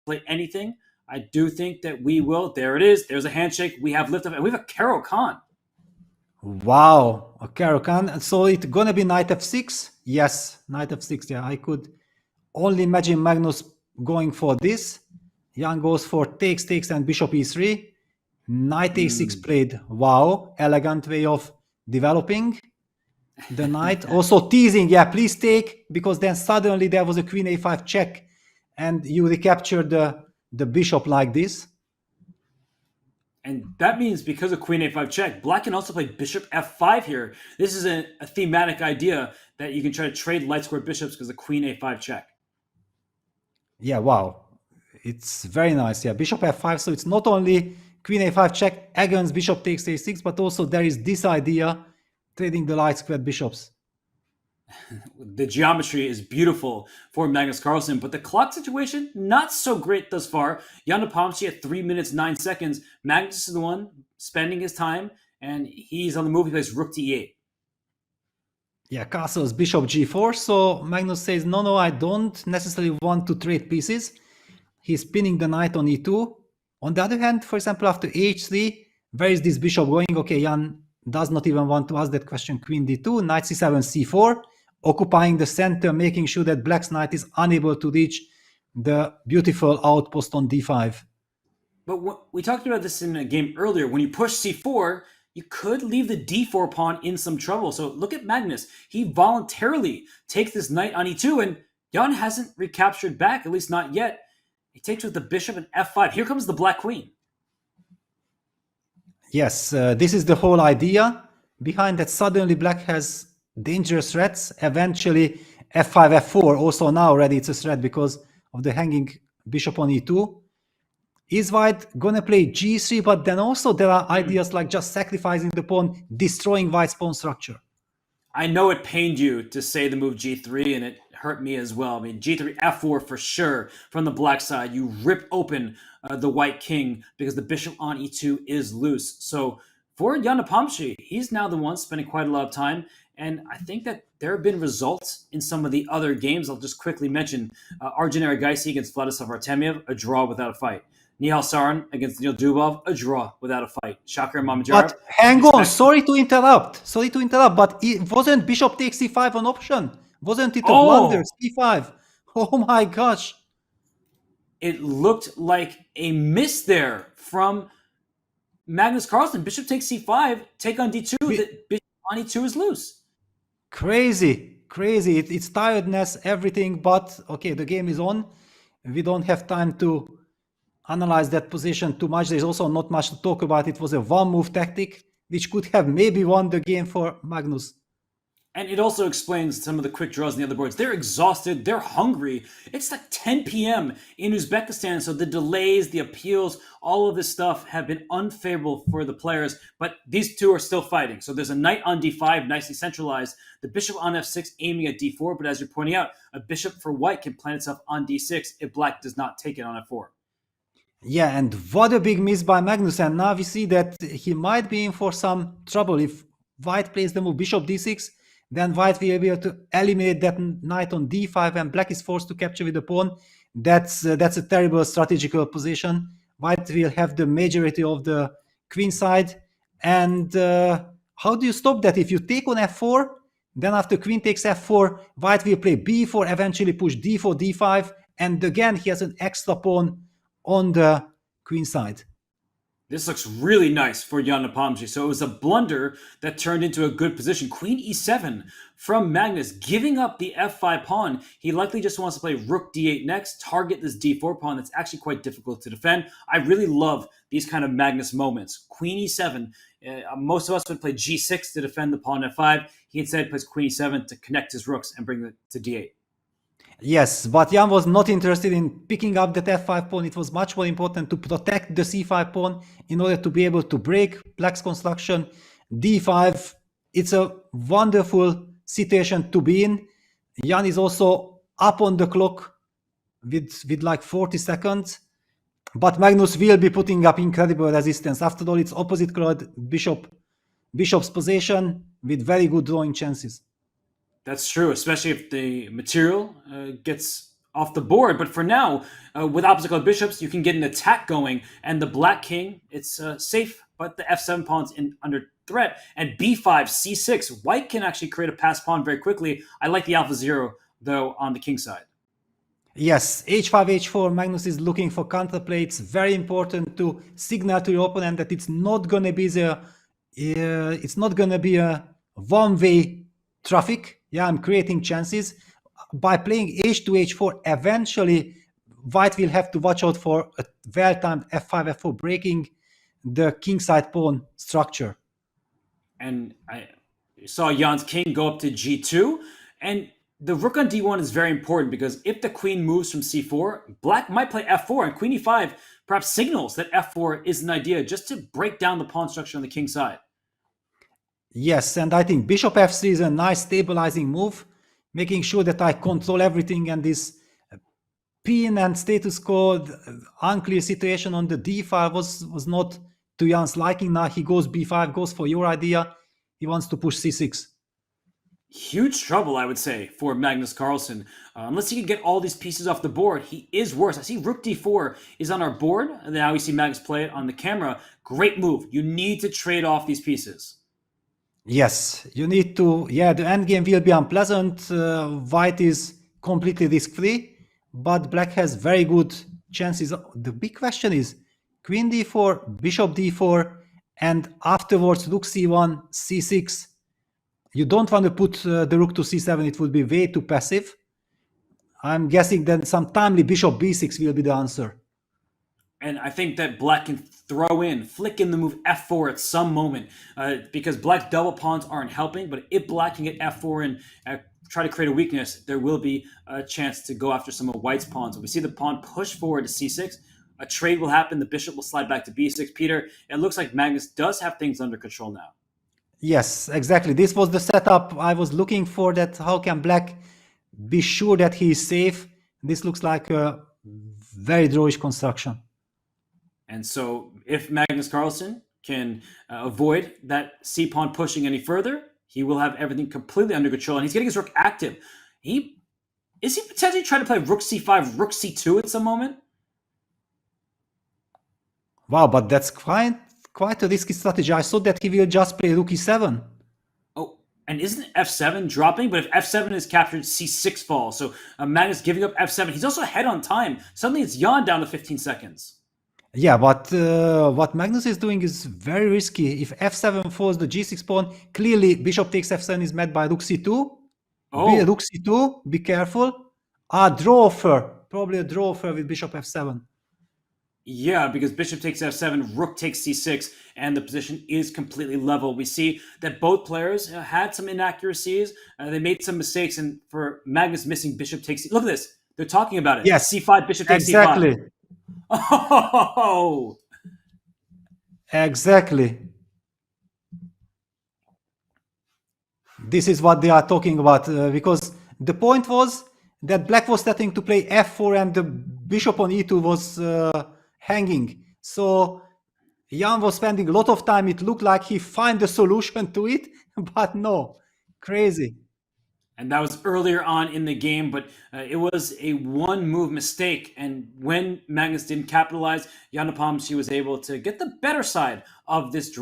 play anything, I do think that we will. There it is. There's a handshake. We have liftoff, and we have a Carol Khan. Wow, a Carlsen. So it's gonna be knight f6? Yes, knight f6. Yeah, I could only imagine Magnus going for this. Jan goes for takes, and bishop e3. Knight a6 played. Wow, elegant way of developing the knight. Also teasing, yeah, please take, because then suddenly there was a queen a5 check, and you recapture the bishop like this. And that means because of queen a5 check, black can also play bishop f5 here. This is a thematic idea that you can try to trade light square bishops because of queen a5 check. Yeah, wow. It's very nice. Yeah, bishop f5. So it's not only queen a5 check against bishop takes a6, but also there is this idea trading the light squared bishops. The geometry is beautiful for Magnus Carlsen, but the clock situation, not so great thus far. Jan Nepomniachtchi at 3 minutes, 9 seconds. Magnus is the one spending his time, and he's on the move. He plays rook to e8. Yeah, castles bishop g4. So Magnus says, no, I don't necessarily want to trade pieces. He's pinning the knight on e2. On the other hand, for example, after h3, where is this bishop going? Okay, Jan does not even want to ask that question. Queen d2, knight c7, c4, occupying the center, making sure that black's knight is unable to reach the beautiful outpost on d5. But we talked about this in a game earlier. When you push c4, you could leave the d4 pawn in some trouble. So look at Magnus. He voluntarily takes this knight on e2, and Jan hasn't recaptured back, at least not yet. He takes with the bishop and f5. Here comes the black queen. Yes, this is the whole idea behind that. Suddenly black has dangerous threats. Eventually f5, f4 also now already it's a threat because of the hanging bishop on e2. Is white gonna play g3, but then also there are ideas like just sacrificing the pawn, destroying white's pawn structure. I know it pained you to say the move g3, and it hurt me as well. I mean, g3, f4 for sure from the black side. You rip open the white king because the bishop on e2 is loose. So for Jan Nepomniachtchi, he's now the one spending quite a lot of time. And I think that there have been results in some of the other games. I'll just quickly mention Arjun Erigaisi against Vladislav Artemiev, a draw without a fight. Nihal Sarin against Neil Dubov, a draw without a fight. Shakir Mamadjarov. But hang on, sorry to interrupt, but it wasn't bishop takes c5 an option? Wasn't it a blunder, c5? Oh my gosh. It looked like a miss there from Magnus Carlsen. Bishop takes c5, take on d2, the bishop on e2 is loose. Crazy. It's tiredness, everything, but okay, the game is on. We don't have time to analyze that position too much. There's also not much to talk about. It was a one-move tactic, which could have maybe won the game for Magnus. And it also explains some of the quick draws in the other boards. They're exhausted. They're hungry. It's like 10 p.m. in Uzbekistan, so the delays, the appeals, all of this stuff have been unfavorable for the players, but these two are still fighting. So there's a knight on d5, nicely centralized. The bishop on f6 aiming at d4, but as you're pointing out, a bishop for white can plant itself on d6 if black does not take it on f4. Yeah, and what a big miss by Magnus. And now we see that he might be in for some trouble. If white plays the move bishop d6, then white will be able to eliminate that knight on d5, and black is forced to capture with the pawn. That's a terrible strategical position. White will have the majority of the queen side. And how do you stop that? If you take on f4, then after queen takes f4, white will play b4, eventually push d4, d5, and again he has an extra pawn on the queen side. This looks really nice for Jan Nepomniachtchi. So it was a blunder that turned into a good position. Queen e7 from Magnus, giving up the f5 pawn. He likely just wants to play rook d8 next, target this d4 pawn that's actually quite difficult to defend. I really love these kind of Magnus moments. Queen e7, most of us would play g6 to defend the pawn f5. He instead plays queen e7 to connect his rooks and bring it to d8. Yes, but Jan was not interested in picking up that f5 pawn. It was much more important to protect the c5 pawn in order to be able to break black's construction. d5, it's a wonderful situation to be in. Jan is also up on the clock with like 40 seconds. But Magnus will be putting up incredible resistance. After all, it's opposite colored bishop's position with very good drawing chances. That's true, especially if the material gets off the board. But for now, with opposite color bishops, you can get an attack going, and the black king, it's safe, but the f7 pawn's under threat. And b5, c6, white can actually create a pass pawn very quickly. I like the alpha zero, though, on the king side. Yes, h5, h4, Magnus is looking for counterplay. It's very important to signal to your opponent that it's not going to be a one-way traffic. Yeah, I'm creating chances. By playing h2, h4, eventually white will have to watch out for a well-timed f5, f4, breaking the kingside pawn structure. And I saw Jan's king go up to g2, and the rook on d1 is very important because if the queen moves from c4, black might play f4, and queen e5 perhaps signals that f4 is an idea just to break down the pawn structure on the king side. Yes, and I think bishop f3 is a nice stabilizing move, making sure that I control everything, and this pin and status quo unclear situation on the d file was not to Jan's liking. Now he goes b5, goes for your idea. He wants to push c6. Huge trouble, I would say, for Magnus Carlsen. Unless he can get all these pieces off the board, he is worse. I see rook d4 is on our board, and now we see Magnus play it on the camera. Great move. You need to trade off these pieces. Yes, you need to. Yeah, the endgame will be unpleasant. White is completely risk-free, but black has very good chances. The big question is queen d4, bishop d4, and afterwards rook c1, c6. You don't want to put the rook to c7. It would be way too passive. I'm guessing then some timely bishop b6 will be the answer. And I think that black can flick in the move f4 at some moment because black's double pawns aren't helping. But if black can get f4 and try to create a weakness, there will be a chance to go after some of white's pawns. So we see the pawn push forward to c6. A trade will happen. The bishop will slide back to b6. Peter, it looks like Magnus does have things under control now. Yes, exactly. This was the setup I was looking for, that how can black be sure that he is safe. This looks like a very drawish construction. And so if Magnus Carlsen can avoid that c-pawn pushing any further, he will have everything completely under control. And he's getting his rook active. Is he potentially trying to play rook c5, rook c2 at some moment? Wow, but that's quite a risky strategy. I thought that he will just play rook e7. Oh, and isn't f7 dropping? But if f7 is captured, c6 falls. So Magnus giving up f7. He's also ahead on time. Suddenly it's Jan down to 15 seconds. Yeah, but what Magnus is doing is very risky. If f7 falls the g6 pawn, clearly bishop takes f7 is met by rook c2. Oh. Rook c2, be careful. A draw offer, probably a draw offer with bishop f7. Yeah, because bishop takes f7, rook takes c6, and the position is completely level. We see that both players had some inaccuracies. They made some mistakes, and for Magnus missing bishop takes c. Look at this. They're talking about it. Yes. c5, bishop takes exactly. c5. Oh! Exactly. This is what they are talking about, because the point was that black was starting to play f4 and the bishop on e2 was hanging. So Jan was spending a lot of time. It looked like he found the solution to it, but no, crazy. And that was earlier on in the game, but it was a one-move mistake. And when Magnus didn't capitalize, Jan Nepomniachtchi was able to get the better side of this draw.